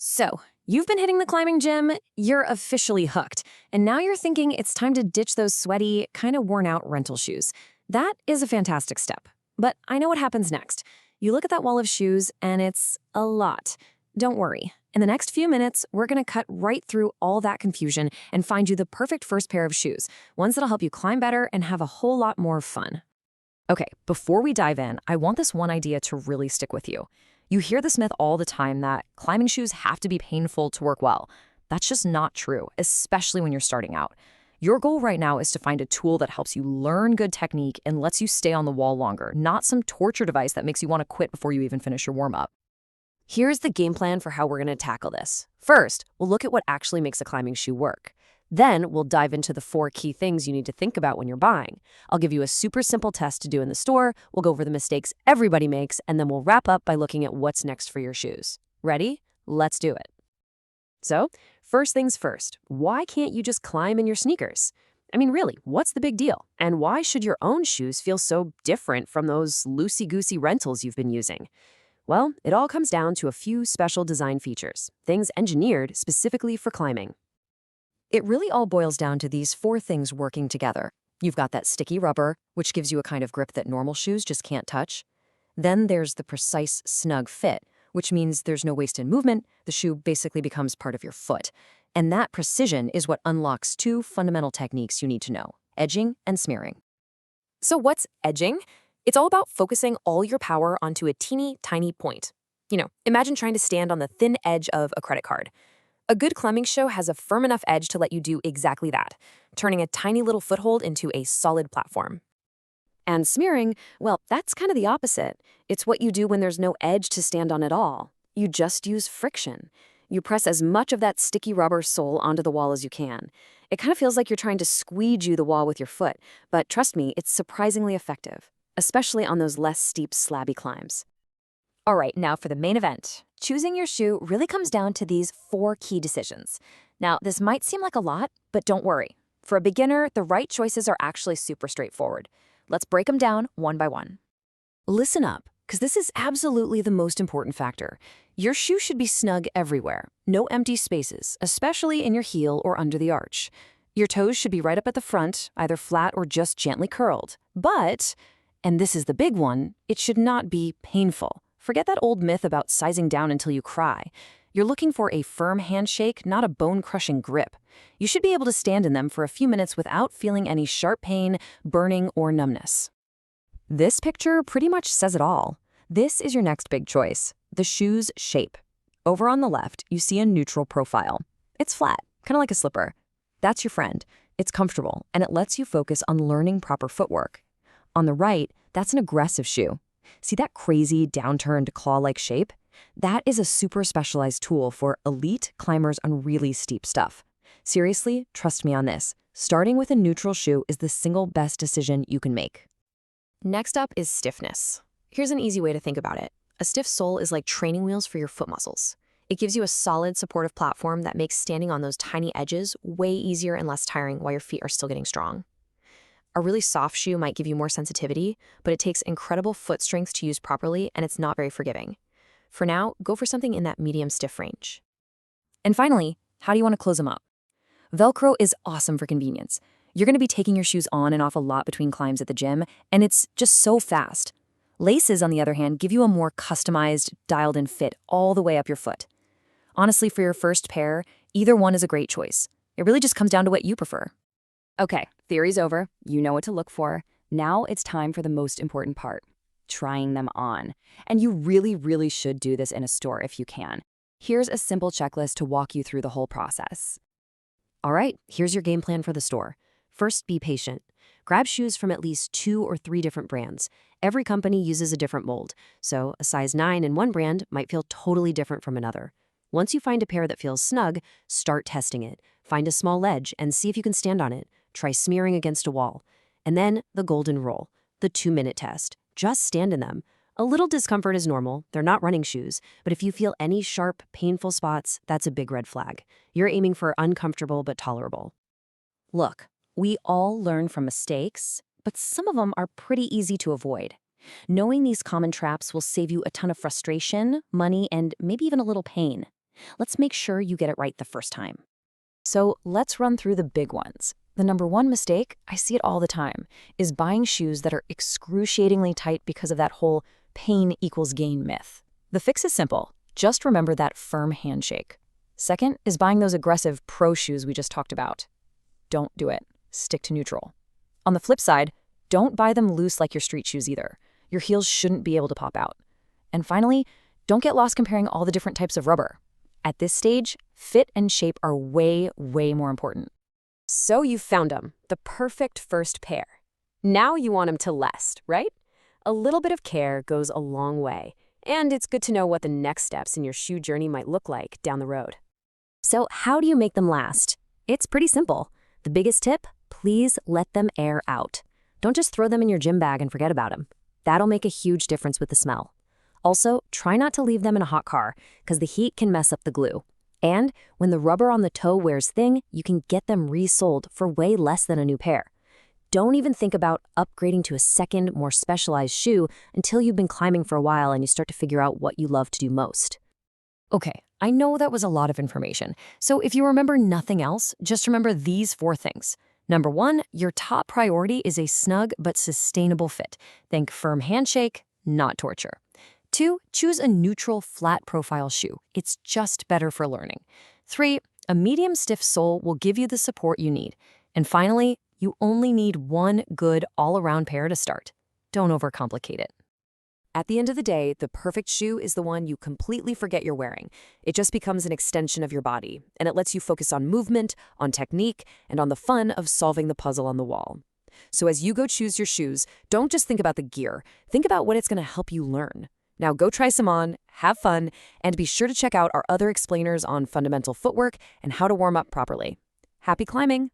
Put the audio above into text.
So, you've been hitting the climbing gym, you're officially hooked, and now you're thinking it's time to ditch those sweaty, kind of worn out rental shoes. That is a fantastic step. But I know what happens next. You look at that wall of shoes, and it's a lot. Don't worry. In the next few minutes, we're going to cut right through all that confusion and find you the perfect first pair of shoes, ones that'll help you climb better and have a whole lot more fun. Okay, before we dive in, I want this one idea to really stick with you. You hear this myth all the time that climbing shoes have to be painful to work well. That's just not true, especially when you're starting out. Your goal right now is to find a tool that helps you learn good technique and lets you stay on the wall longer, not some torture device that makes you want to quit before you even finish your warm-up. Here's the game plan for how we're going to tackle this. First, we'll look at what actually makes a climbing shoe work. Then we'll dive into the 4 key things you need to think about when you're buying. I'll give you a super simple test to do in the store, we'll go over the mistakes everybody makes, and then we'll wrap up by looking at what's next for your shoes. Ready? Let's do it. So, first things first, why can't you just climb in your sneakers? I mean, really, what's the big deal? And why should your own shoes feel so different from those loosey-goosey rentals you've been using? Well, it all comes down to a few special design features, things engineered specifically for climbing. It really all boils down to these 4 things working together. You've got that sticky rubber, which gives you a kind of grip that normal shoes just can't touch. Then there's the precise snug fit, which means there's no waste in movement. The shoe basically becomes part of your foot. And that precision is what unlocks 2 fundamental techniques you need to know: edging and smearing. So what's edging? It's all about focusing all your power onto a teeny tiny point. Imagine trying to stand on the thin edge of a credit card. A good climbing shoe has a firm enough edge to let you do exactly that, turning a tiny little foothold into a solid platform. And smearing, well, that's kind of the opposite. It's what you do when there's no edge to stand on at all. You just use friction. You press as much of that sticky rubber sole onto the wall as you can. It kind of feels like you're trying to squeegee the wall with your foot, but trust me, it's surprisingly effective, especially on those less steep, slabby climbs. All right, now for the main event. Choosing your shoe really comes down to these 4 key decisions. Now, this might seem like a lot, but don't worry. For a beginner, the right choices are actually super straightforward. Let's break them down one by one. Listen up, because this is absolutely the most important factor. Your shoe should be snug everywhere, no empty spaces, especially in your heel or under the arch. Your toes should be right up at the front, either flat or just gently curled. But, and this is the big one, it should not be painful. Forget that old myth about sizing down until you cry. You're looking for a firm handshake, not a bone-crushing grip. You should be able to stand in them for a few minutes without feeling any sharp pain, burning, or numbness. This picture pretty much says it all. This is your next big choice, the shoe's shape. Over on the left, you see a neutral profile. It's flat, kind of like a slipper. That's your friend. It's comfortable, and it lets you focus on learning proper footwork. On the right, that's an aggressive shoe. See that crazy, downturned, claw-like shape? That is a super specialized tool for elite climbers on really steep stuff. Seriously, trust me on this. Starting with a neutral shoe is the single best decision you can make. Next up is stiffness. Here's an easy way to think about it. A stiff sole is like training wheels for your foot muscles. It gives you a solid, supportive platform that makes standing on those tiny edges way easier and less tiring while your feet are still getting strong. A really soft shoe might give you more sensitivity, but it takes incredible foot strength to use properly, and it's not very forgiving. For now, go for something in that medium stiff range. And finally, how do you want to close them up? Velcro is awesome for convenience. You're going to be taking your shoes on and off a lot between climbs at the gym, and it's just so fast. Laces, on the other hand, give you a more customized, dialed-in fit all the way up your foot. Honestly, for your first pair, either one is a great choice. It really just comes down to what you prefer. Okay, theory's over. You know what to look for. Now it's time for the most important part, trying them on. And you really, really should do this in a store if you can. Here's a simple checklist to walk you through the whole process. All right, here's your game plan for the store. First, be patient. Grab shoes from at least 2 or 3 different brands. Every company uses a different mold, so a size 9 in one brand might feel totally different from another. Once you find a pair that feels snug, start testing it. Find a small ledge and see if you can stand on it. Try smearing against a wall. And then the golden rule, the 2-minute test. Just stand in them. A little discomfort is normal. They're not running shoes. But if you feel any sharp, painful spots, that's a big red flag. You're aiming for uncomfortable but tolerable. Look, we all learn from mistakes, but some of them are pretty easy to avoid. Knowing these common traps will save you a ton of frustration, money, and maybe even a little pain. Let's make sure you get it right the first time. So let's run through the big ones. The number one mistake, I see it all the time, is buying shoes that are excruciatingly tight because of that whole pain equals gain myth. The fix is simple. Just remember that firm handshake. Second is buying those aggressive pro shoes we just talked about. Don't do it. Stick to neutral. On the flip side, don't buy them loose like your street shoes either. Your heels shouldn't be able to pop out. And finally, don't get lost comparing all the different types of rubber. At this stage, fit and shape are way, way more important. So you've found them, the perfect first pair. Now you want them to last, right? A little bit of care goes a long way, and it's good to know what the next steps in your shoe journey might look like down the road. So how do you make them last? It's pretty simple. The biggest tip, please let them air out. Don't just throw them in your gym bag and forget about them. That'll make a huge difference with the smell. Also, try not to leave them in a hot car, because the heat can mess up the glue. And when the rubber on the toe wears thin, you can get them resold for way less than a new pair. Don't even think about upgrading to a second, more specialized shoe until you've been climbing for a while and you start to figure out what you love to do most. Okay, I know that was a lot of information. So if you remember nothing else, just remember these 4 things. Number 1, your top priority is a snug but sustainable fit. Think firm handshake, not torture. 2, choose a neutral, flat profile shoe. It's just better for learning. 3, a medium stiff sole will give you the support you need. And finally, you only need one good all-around pair to start. Don't overcomplicate it. At the end of the day, the perfect shoe is the one you completely forget you're wearing. It just becomes an extension of your body, and it lets you focus on movement, on technique, and on the fun of solving the puzzle on the wall. So as you go choose your shoes, don't just think about the gear. Think about what it's going to help you learn. Now go try some on, have fun, and be sure to check out our other explainers on fundamental footwork and how to warm up properly. Happy climbing!